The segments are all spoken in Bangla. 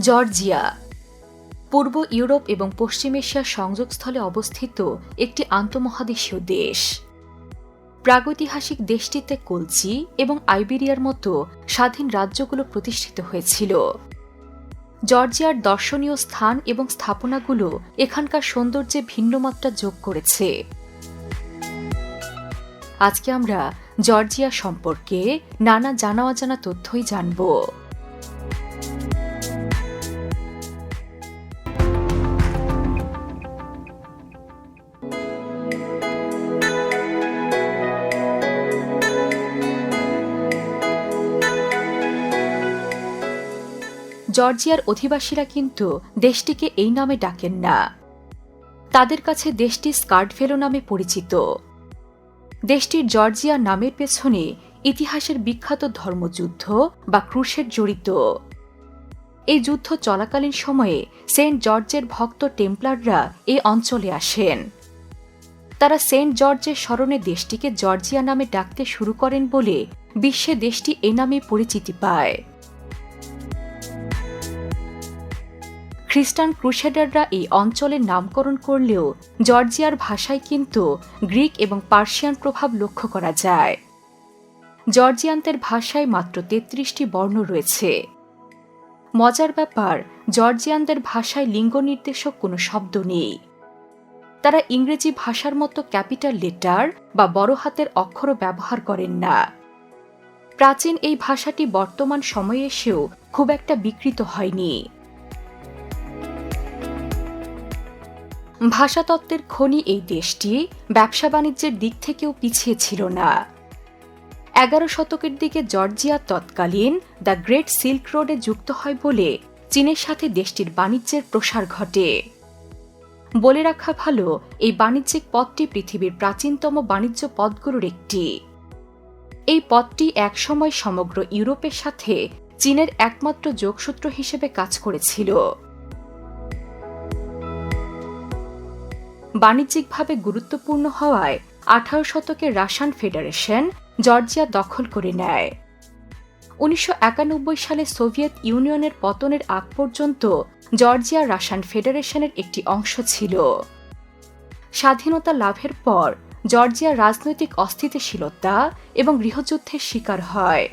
জর্জিয়া পূর্ব ইউরোপ এবং পশ্চিম এশিয়ার সংযোগস্থলে অবস্থিত একটি আন্তঃমহাদেশীয় দেশ। প্রাগৈতিহাসিক দেশটিতে কলচি এবং আইবেরিয়ার মতো স্বাধীন রাজ্যগুলো প্রতিষ্ঠিত হয়েছিল। জর্জিয়ার দর্শনীয় স্থান এবং স্থাপনাগুলো এখানকার সৌন্দর্যে ভিন্ন মাত্রা যোগ করেছে। আজকে আমরা জর্জিয়া সম্পর্কে নানা জানা অজানা তথ্যই জানব। জর্জিয়ার অধিবাসীরা কিন্তু দেশটিকে এই নামে ডাকেন না। তাদের কাছে দেশটি স্কার্ডভেলো নামে পরিচিত। দেশটির জর্জিয়া নামের পেছনে ইতিহাসের বিখ্যাত ধর্মযুদ্ধ বা ক্রুশেড জড়িত। এই যুদ্ধ চলাকালীন সময়ে সেন্ট জর্জের ভক্ত টেম্পলাররা এই অঞ্চলে আসেন। তারা সেন্ট জর্জের স্মরণে দেশটিকে জর্জিয়া নামে ডাকতে শুরু করেন বলে বিশ্বে দেশটি এই নামে পরিচিতি পায়। খ্রিস্টান ক্রুসেডাররা এই অঞ্চলের নামকরণ করলেও জর্জিয়ার ভাষায় কিন্তু গ্রিক এবং পার্সিয়ান প্রভাব লক্ষ্য করা যায়। জর্জিয়ানদের ভাষায় মাত্র ৩৩টি বর্ণ রয়েছে। মজার ব্যাপার, জর্জিয়ানদের ভাষায় লিঙ্গ নির্দেশক কোনো শব্দ নেই। তারা ইংরেজি ভাষার মতো ক্যাপিটাল লেটার বা বড় হাতের অক্ষরও ব্যবহার করেন না। প্রাচীন এই ভাষাটি বর্তমান সময়ে এসেও খুব একটা বিকৃত হয়নি। ভাষাতত্ত্বের খনি এই দেশটি ব্যবসা বাণিজ্যের দিক থেকেও পিছিয়ে ছিল না। ১১ শতকের দিকে জর্জিয়া তৎকালীন দ্য গ্রেট সিল্ক রোডে যুক্ত হয় বলে চীনের সাথে দেশটির বাণিজ্যের প্রসার ঘটে। বলে রাখা ভালো, এই বাণিজ্যিক পথটি পৃথিবীর প্রাচীনতম বাণিজ্য পথগুলোর একটি। এই পথটি একসময় সমগ্র ইউরোপের সাথে চীনের একমাত্র যোগসূত্র হিসেবে কাজ করেছিল। বাণিজ্যিকভাবে গুরুত্বপূর্ণ হওয়ায় ১৮ শতকে রাশিয়ান ফেডারেশন জর্জিয়া দখল করে নেয়। ১৯৯১ সালে সোভিয়েত ইউনিয়নের পতনের আগ পর্যন্ত জর্জিয়া রাশিয়ান ফেডারেশনের একটি অংশ ছিল। স্বাধীনতা লাভের পর জর্জিয়া রাজনৈতিক অস্থিতিশীলতা এবং গৃহযুদ্ধের শিকার হয়।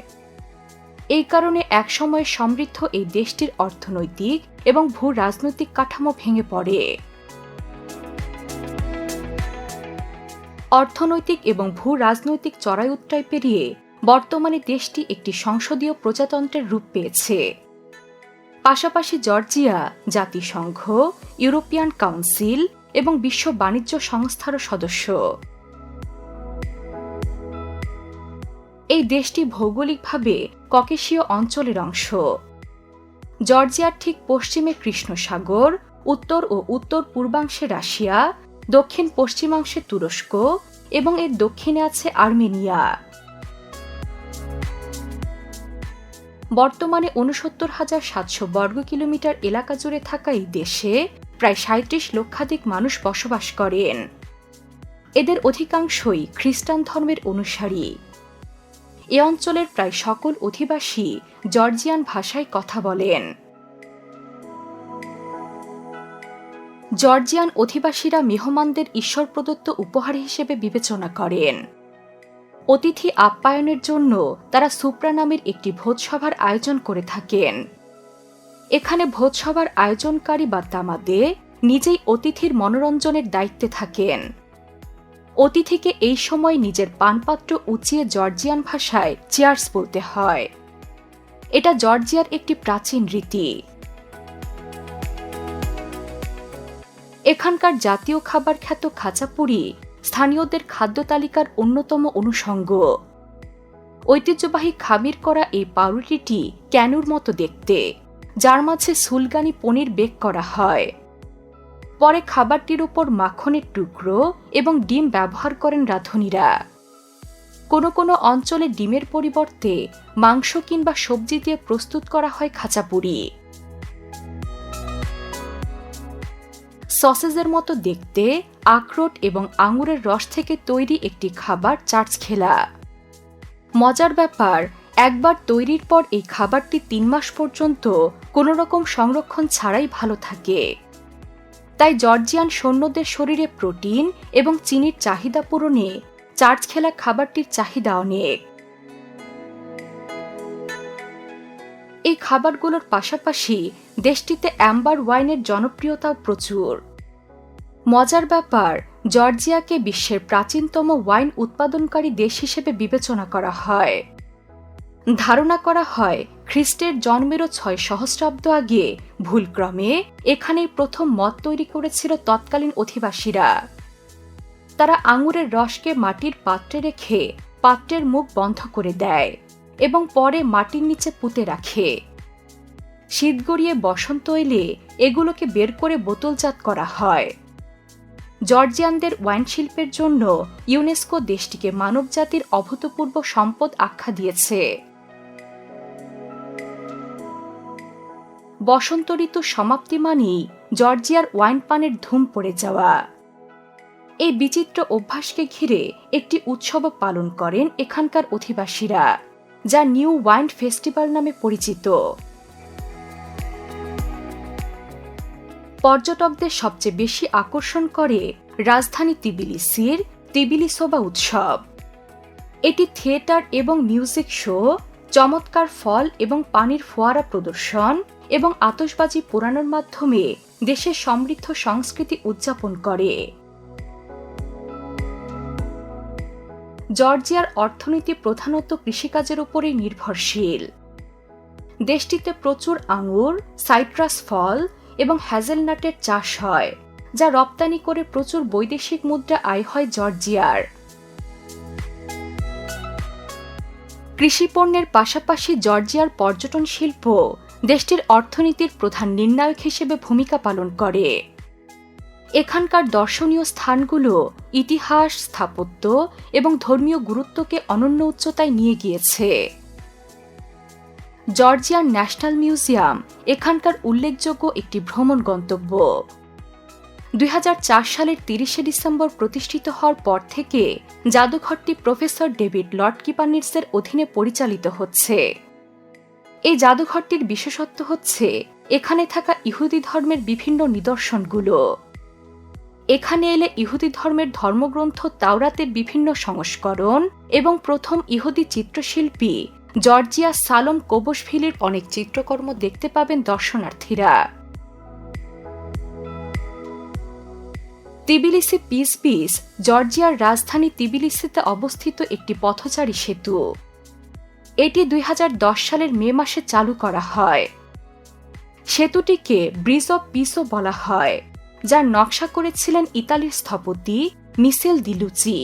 এই কারণে একসময় সমৃদ্ধ এই দেশটির অর্থনৈতিক এবং ভূ রাজনৈতিক কাঠামো ভেঙে পড়ে। অর্থনৈতিক এবং ভূ রাজনৈতিক চড়াই উতরাই পেরিয়ে বর্তমানে দেশটি একটি সংসদীয় প্রজাতন্ত্রের রূপ পেয়েছে। পাশাপাশি জর্জিয়া জাতিসংঘ, ইউরোপিয়ান কাউন্সিল এবং বিশ্ব বাণিজ্য সংস্থারও সদস্য। এই দেশটি ভৌগোলিকভাবে ককেশীয় অঞ্চলের অংশ। জর্জিয়ার ঠিক পশ্চিমে কৃষ্ণ সাগর, উত্তর ও উত্তর পূর্বাংশে রাশিয়া, দক্ষিণ পশ্চিমাংশে তুরস্ক এবং এর দক্ষিণে আছে আর্মেনিয়া। বর্তমানে ৬৯,৭০০ বর্গ কিলোমিটার এলাকা জুড়ে থাকা এই দেশে প্রায় ৩৭ লক্ষাধিক মানুষ বসবাস করেন। এদের অধিকাংশই খ্রিস্টান ধর্মের অনুসারী। এ অঞ্চলের প্রায় সকল অধিবাসী জর্জিয়ান ভাষায় কথা বলেন। জর্জিয়ান অধিবাসীরা মেহমানদের ঈশ্বর প্রদত্ত উপহার হিসেবে বিবেচনা করেন। অতিথি আপ্যায়নের জন্য তারা সুপ্রা নামের একটি ভোজসভার আয়োজন করে থাকেন। এখানে ভোজসভার আয়োজনকারী বা তামাদে নিজেই অতিথির মনোরঞ্জনের দায়িত্বে থাকেন। অতিথিকে এই সময় নিজের পানপাত্র উঁচিয়ে জর্জিয়ান ভাষায় চিয়ার্স বলতে হয়। এটা জর্জিয়ার একটি প্রাচীন রীতি। এখানকার জাতীয় খাবার খ্যাত খাচাপুরি স্থানীয়দের খাদ্য তালিকার অন্যতম অনুষঙ্গ। ঐতিহ্যবাহী খামির করা এই পাউরুটিটি ক্যানুর মতো দেখতে, যার মাঝে সুলগানি পনির বেক করা হয়। পরে খাবারটির উপর মাখনের টুকরো এবং ডিম ব্যবহার করেন রাঁধুনিরা। কোনো কোনো অঞ্চলে ডিমের পরিবর্তে মাংস কিংবা সবজি দিয়ে প্রস্তুত করা হয় খাচাপুরি। সসেজের মতো দেখতে আখরোট এবং আঙুরের রস থেকে তৈরি একটি খাবার চার্চখেলা। মজার ব্যাপার, একবার তৈরির পর এই খাবারটি 3 মাস পর্যন্ত কোনো রকম সংরক্ষণ ছাড়াই ভালো থাকে। তাই জর্জিয়ান সৈন্যদের শরীরে প্রোটিন এবং চিনির চাহিদা পূরণে চার্চ খেলা খাবারটির চাহিদা অনেক। এই খাবারগুলোর পাশাপাশি দেশটিতে অ্যাম্বার ওয়াইনের জনপ্রিয়তাও প্রচুর। মজার ব্যাপার, জর্জিয়াকে বিশ্বের প্রাচীনতম ওয়াইন উৎপাদনকারী দেশ হিসেবে বিবেচনা করা হয়। ধারণা করা হয় খ্রিস্টের জন্মেরও 6 সহস্রাব্দ আগে ভুলক্রমে এখানেই প্রথম মদ তৈরি করেছিল তৎকালীন অধিবাসীরা। তারা আঙুরের রসকে মাটির পাত্রে রেখে পাত্রের মুখ বন্ধ করে দেয় এবং পরে মাটির নিচে পুঁতে রাখে। শীত গড়িয়ে বসন্ত এলে এগুলোকে বের করে বোতলজাত করা হয়। জর্জিয়ানদের ওয়াইন শিল্পের জন্য ইউনেস্কো দেশটিকে মানবজাতির অভূতপূর্ব সম্পদ আখ্যা দিয়েছে। বসন্ত ঋতুর সমাপ্তি মানেই জর্জিয়ার ওয়াইন পানের ধুম পড়ে যাওয়া। এই বিচিত্র অভ্যাসকে ঘিরে একটি উৎসব পালন করেন এখানকার অধিবাসীরা, যা নিউ ওয়াইন ফেস্টিভ্যাল নামে পরিচিত। পর্যটকদের সবচেয়ে বেশি আকর্ষণ করে রাজধানী তিবিলিসির তিবিলিসোবা উৎসব। এটি থিয়েটার এবং মিউজিক শো, চমৎকার ফল এবং পানির ফোয়ারা প্রদর্শন এবং আতশবাজি পোড়ানোর মাধ্যমে দেশের সমৃদ্ধ সংস্কৃতি উদযাপন করে। জর্জিয়ার অর্থনীতি প্রধানত কৃষিকাজের উপরে নির্ভরশীল। দেশটিতে প্রচুর আঙুর, সাইট্রাস ফল এবং হ্যাজেলনাটের চাষ হয়, যা রপ্তানি করে প্রচুর বৈদেশিক মুদ্রা আয় হয় জর্জিয়ার। কৃষিপণ্যের পাশাপাশি জর্জিয়ার পর্যটন শিল্প দেশটির অর্থনীতির প্রধান নির্ণায়ক হিসেবে ভূমিকা পালন করে। এখানকার দর্শনীয় স্থানগুলো ইতিহাস, স্থাপত্য এবং ধর্মীয় গুরুত্বকে অনন্য উচ্চতায় নিয়ে গিয়েছে। জর্জিয়ার ন্যাশনাল মিউজিয়াম এখানকার উল্লেখযোগ্য একটি ভ্রমণ গন্তব্য। 2004 সালের 30শে ডিসেম্বর প্রতিষ্ঠিত হওয়ার পর থেকে জাদুঘরটি প্রফেসর ডেভিড লর্ড কিপার্নিটসের অধীনে পরিচালিত হচ্ছে। এই জাদুঘরটির বিশেষত্ব হচ্ছে এখানে থাকা ইহুদি ধর্মের বিভিন্ন নিদর্শনগুলো। এখানে এলে ইহুদি ধর্মের ধর্মগ্রন্থ তাওরাতের বিভিন্ন সংস্করণ এবং প্রথম ইহুদি চিত্রশিল্পী জর্জিয়া সালোম কোবশভিলির অনেক চিত্রকর্ম দেখতে পাবেন দর্শনার্থীরা। তিবিলিসি পিস বিচ জর্জিয়ার রাজধানী তিবিলিসিতে অবস্থিত একটি পথচারী সেতু। এটি 2010 সালের মে মাসে চালু করা হয়। সেতুটিকে ব্রিজ অব পিসও বলা হয়, যার নকশা করেছিলেন ইতালির স্থপতি মিসেল দিলুচি।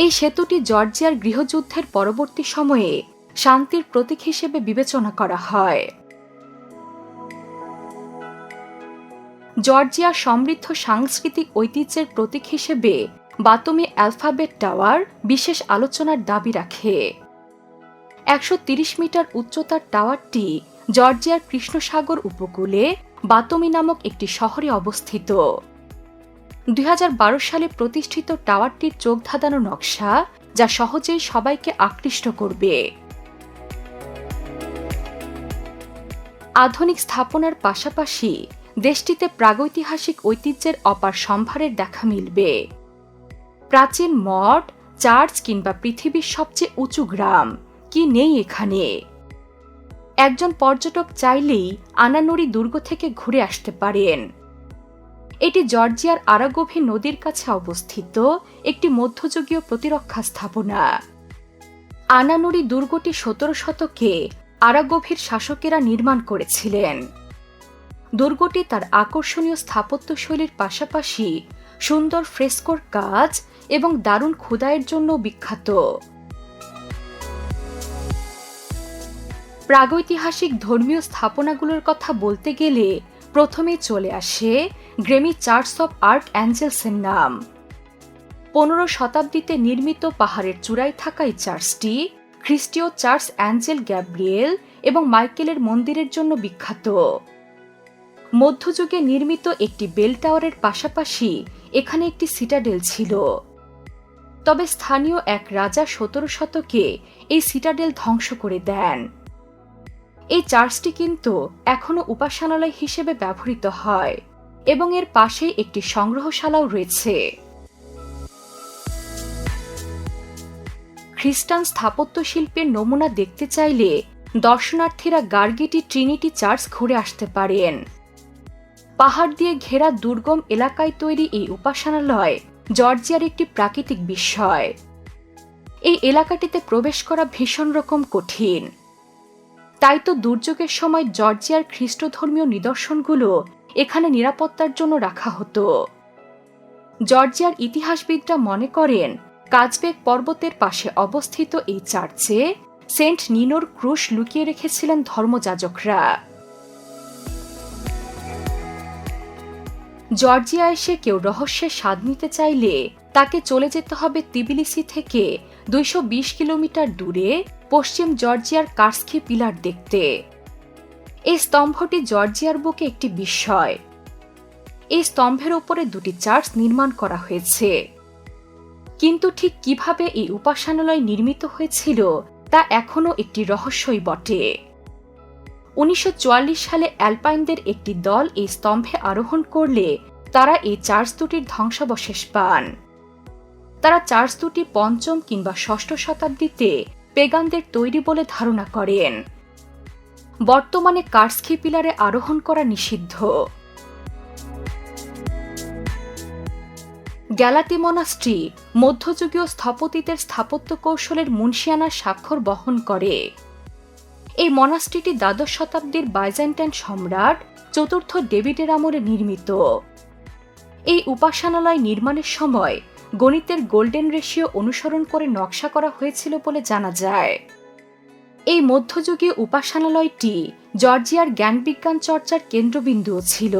এই সেতুটি জর্জিয়ার গৃহযুদ্ধের পরবর্তী সময়ে শান্তির প্রতীক হিসেবে বিবেচনা করা হয়। জর্জিয়ার সমৃদ্ধ সাংস্কৃতিক ঐতিহ্যের প্রতীক হিসেবে বাতমি অ্যালফাবেট টাওয়ার বিশেষ আলোচনার দাবি রাখে। 130 মিটার উচ্চতার টাওয়ারটি জর্জিয়ার কৃষ্ণসাগর উপকূলে বাতমি নামক একটি শহরে অবস্থিত। 2012 সালে প্রতিষ্ঠিত টাওয়ারটির চোখ ধাঁধানো নকশা, যা সহজেই সবাইকে আকৃষ্ট করবে। আধুনিক স্থাপনার পাশাপাশি দেশটিতে প্রাগৈতিহাসিক ঐতিহ্যের অপার সম্ভারের দেখা মিলবে। প্রাচীন মঠ, চার্চ কিংবা পৃথিবীর সবচেয়ে উঁচু গ্রাম কি নেই এখানে। একজন পর্যটক চাইলেই আনানুরি দুর্গ থেকে ঘুরে আসতে পারেন। এটি জর্জিয়ার আরাগোভি নদীর কাছে অবস্থিত একটি মধ্যযুগীয় প্রতিরক্ষা স্থাপনা। আনানুরি দুর্গটি 17 শতকে আরাগোভির শাসকেরা নির্মাণ করেছিলেন। দুর্গটি তার আকর্ষণীয় স্থাপত্যশৈলীর পাশাপাশি সুন্দর ফ্রেস্কোর কাজ এবং দারুণ খোদাইয়ের জন্য বিখ্যাত। প্রাগৈতিহাসিক ধর্মীয় স্থাপনাগুলোর কথা বলতে গেলে প্রথমেই চলে আসে গ্রেমি চার্চ অব আর্ক অ্যাঞ্জেলসের নাম। 15 শতাব্দীতে নির্মিত পাহাড়ের চূড়ায় থাকা এই চার্চটি খ্রিস্টীয় চার্চ অ্যাঞ্জেল গ্যাব্রিয়েল এবং মাইকেলের মন্দিরের জন্য বিখ্যাত। মধ্যযুগে নির্মিত একটি বেল টাওয়ারের পাশাপাশি এখানে একটি সিটাডেল ছিল। তবে স্থানীয় এক রাজা 17 শতকে এই সিটাডেল ধ্বংস করে দেন। এই চার্চটি কিন্তু এখনো উপাসনালয় হিসেবে ব্যবহৃত হয় এবং এর পাশেই একটি সংগ্রহশালাও রয়েছে। খ্রিস্টান স্থাপত্য শিল্পের নমুনা দেখতে চাইলে দর্শনার্থীরা গার্গেটি ট্রিনিটি চার্চ ঘুরে আসতে পারেন। পাহাড় দিয়ে ঘেরা দুর্গম এলাকায় তৈরি এই উপাসনালয় জর্জিয়ার একটি প্রাকৃতিক বিস্ময়। এই এলাকাটিতে প্রবেশ করা ভীষণ রকম কঠিন। তাই তো দুর্যোগের সময় জর্জিয়ার খ্রিস্টধর্মীয় নিদর্শনগুলো এখানে নিরাপত্তার জন্য রাখা হতো। জর্জিয়ার ইতিহাসবিদরা মনে করেন কাজবেক পর্বতের পাশে অবস্থিত এই চার্চে সেন্ট নিনোর ক্রুশ লুকিয়ে রেখেছিলেন ধর্মযাজকরা। জর্জিয়া এসে কেউ রহস্যের স্বাদ নিতে চাইলে তাকে চলে যেতে হবে তিবিলিসি থেকে 220 কিলোমিটার দূরে পশ্চিম জর্জিয়ার কার্সকি পিলার দেখতে। এই স্তম্ভটি জর্জিয়ার বুকে একটি বিস্ময়। এই স্তম্ভের উপরে দুটি চার্চ নির্মাণ করা হয়েছে, কিন্তু ঠিক কিভাবে এই উপাসনালয় নির্মিত হয়েছিল তা এখনও একটি রহস্যই বটে। 1944 সালে অ্যালপাইনদের একটি দল এই স্তম্ভে আরোহণ করলে তারা এই চার্চ দুটির ধ্বংসাবশেষ পান। তারা চার্চ দুটি 5ম কিংবা 6ষ্ঠ শতাব্দীতে পেগানদের তৈরি বলে ধারণা করেন। বর্তমানে কার্সকি পিলারে আরোহণ করা নিষিদ্ধ। গ্যালাটি মনাস্ট্রি মধ্যযুগীয় স্থপতিদের স্থাপত্য কৌশলের মুন্সিয়ানার স্বাক্ষর বহন করে। এই মনাস্ট্রিটি দ্বাদশ শতাব্দীর বাইজেন্টাইন সম্রাট 4র্থ ডেভিডের আমলে নির্মিত। এই উপাসনালয় নির্মাণের সময় গণিতের গোল্ডেন রেশিও অনুসরণ করে নকশা করা হয়েছিল বলে জানা যায়। এই মধ্যযুগীয় উপাসনালয়টি জর্জিয়ার জ্ঞানবিজ্ঞান চর্চার কেন্দ্রবিন্দুও ছিল।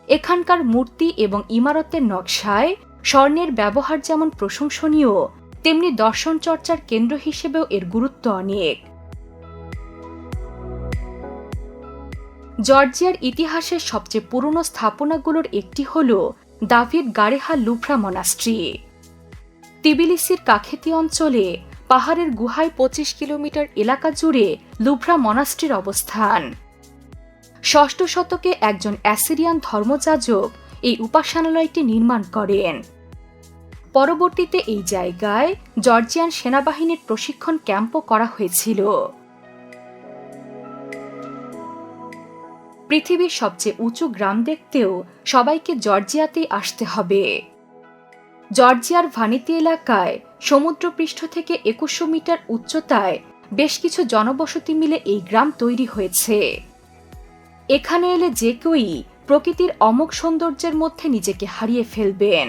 এখানকার মূর্তি এবং ইমারতের নকশায় স্বর্ণের ব্যবহার যেমন প্রশংসনীয়, তেমনি দর্শন চর্চার কেন্দ্র হিসেবেও এর গুরুত্ব অনেক। জর্জিয়ার ইতিহাসের সবচেয়ে পুরনো স্থাপনাগুলোর একটি হল দাভিড গারেহা লুভ্রা মনাস্ট্রি। তিবিলিসির কাখেতি অঞ্চলে পাহাড়ের গুহায় 25 কিলোমিটার এলাকা জুড়ে লুভ্রা মনাস্ট্রির অবস্থান। 6ষ্ঠ শতকে একজন অ্যাসিরিয়ান ধর্মযাজক এই উপাসনালয়টি নির্মাণ করেন। পরবর্তীতে এই জায়গায় জর্জিয়ান সেনাবাহিনীর প্রশিক্ষণ ক্যাম্পও করা হয়েছিল। পৃথিবীর সবচেয়ে উঁচু গ্রাম দেখতেও সবাইকে জর্জিয়াতেই আসতে হবে। জর্জিয়ার ভানিতি এলাকায় সমুদ্রপৃষ্ঠ থেকে 2100 মিটার উচ্চতায় বেশ কিছু জনবসতি মিলে এই গ্রাম তৈরি হয়েছে। এখানে এলে যে কেউই প্রকৃতির অমোঘ সৌন্দর্যের মধ্যে নিজেকে হারিয়ে ফেলবেন।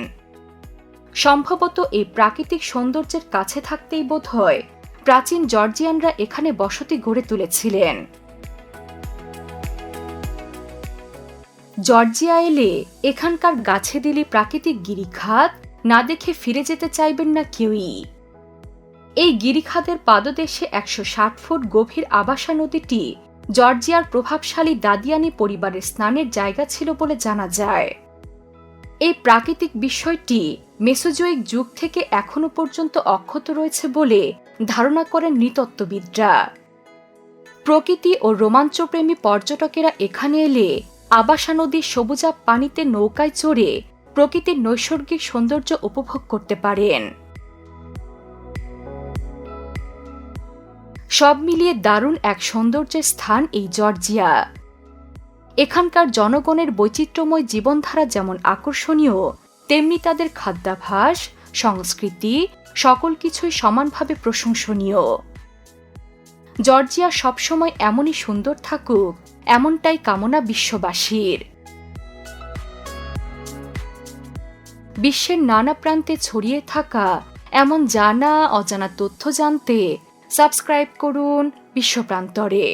সম্ভবত এই প্রাকৃতিক সৌন্দর্যের কাছে থাকতেই বোধহয় প্রাচীন জর্জিয়ানরা এখানে বসতি গড়ে তুলেছিলেন। জর্জিয়া এলে এখানকার গাছে দিলি প্রাকৃতিক গিরিখাত না দেখে ফিরে যেতে চাইবেন না কেউই। এই গিরিখাতের পাদদেশে 160 ফুট গভীর আবাসা নদীটি জর্জিয়ার প্রভাবশালী দাদিয়ানি পরিবারের স্নানের জায়গা ছিল বলে জানা যায়। এই প্রাকৃতিক বিষয়টি মেসোজোয়িক যুগ থেকে এখনো পর্যন্ত অক্ষত রয়েছে বলে ধারণা করেন নৃতত্ত্ববিদরা। প্রকৃতি ও রোমাঞ্চপ্রেমী পর্যটকেরা এখানে এলে আবাসা নদীর সবুজাব পানিতে নৌকায় চড়ে প্রকৃতির নৈসর্গিক সৌন্দর্য উপভোগ করতে পারেন। সব মিলিয়ে দারুণ এক সৌন্দর্যের স্থান এই জর্জিয়া। এখানকার জনগণের বৈচিত্র্যময় জীবনধারা যেমন আকর্ষণীয়, তেমনি তাদের খাদ্যাভ্যাস, সংস্কৃতি সকল কিছুই সমানভাবে প্রশংসনীয়। জর্জিয়া সবসময় এমনই সুন্দর থাকুক, এমনটাই কামনা বিশ্ববাসীর। বিশ্বের নানা প্রান্তে ছড়িয়ে থাকা এমন জানা অজানা তথ্য জানতে সাবস্ক্রাইব করুন বিশ্বপ্রান্তরে।